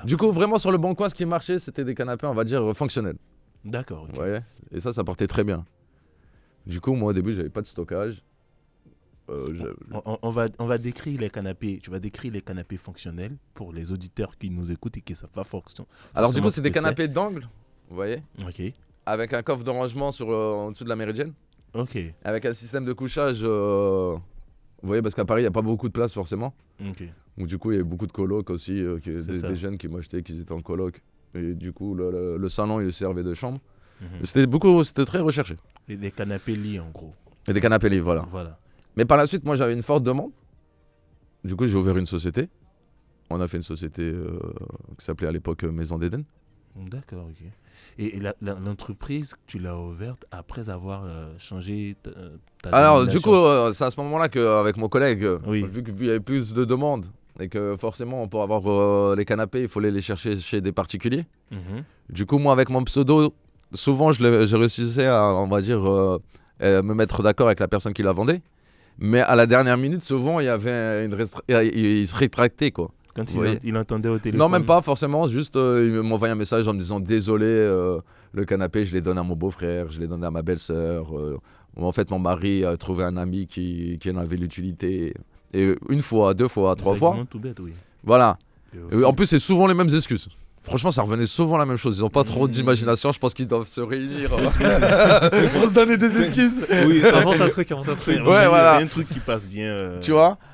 Du coup, vraiment sur le bon coin, ce qui marchait, c'était des canapés, on va dire, fonctionnels. D'accord. Ok. Vous voyez. Et ça partait très bien. Du coup, moi au début, j'avais pas de stockage. On va décrire les canapés. Tu vas décrire les canapés fonctionnels pour les auditeurs qui nous écoutent et qui ne savent pas Alors du coup, forcément c'est des ce que canapés d'angle, vous voyez, Ok. avec un coffre de rangement en dessous de la méridienne, Ok. avec un système de couchage. Vous voyez, parce qu'à Paris, il n'y a pas beaucoup de place forcément. Ok. Donc du coup, il y avait beaucoup de colocs aussi, C'est ça. des jeunes qui m'achetaient, qui étaient en coloc. Et du coup, le salon, il servait de chambre. Mhm. C'était très recherché. Et des canapés lits en gros. Et des canapés libres, voilà. Voilà. Mais par la suite, moi, j'avais une forte demande. Du coup, j'ai ouvert une société. On a fait une société qui s'appelait à l'époque Maison d'Éden. D'accord, ok. Et l'entreprise, tu l'as ouverte après avoir changé ta Alors, du coup, dénomination. c'est à ce moment-là qu'avec mon collègue, Oui. vu qu'il y avait plus de demandes et que forcément, pour avoir les canapés, il fallait les chercher chez des particuliers. Mhm. Du coup, moi, avec mon pseudo, souvent, je réussissais à, on va dire, me mettre d'accord avec la personne qui la vendait. Mais à la dernière minute, souvent, il y avait il se rétractait, quoi. Quand Vous voyez. il entendait au téléphone. Non, même pas forcément, juste il m'envoyait un message en me disant désolé, le canapé, je l'ai donné à mon beau-frère, je l'ai donné à ma belle-sœur. En fait, mon mari a trouvé un ami qui en avait l'utilité. Et une fois, deux fois, trois C'est fois. vraiment tout bête, oui. Voilà. Et au Et en final- plus, c'est souvent les mêmes excuses. Franchement, ça revenait souvent la même chose. Ils n'ont pas trop d'imagination. Je pense qu'ils doivent se réunir pour se donner des excuses. Oui, ça, Invente c'est- un truc, invente un truc. c'est- Ouais, voilà. C'est un truc qui passe bien. Tu vois.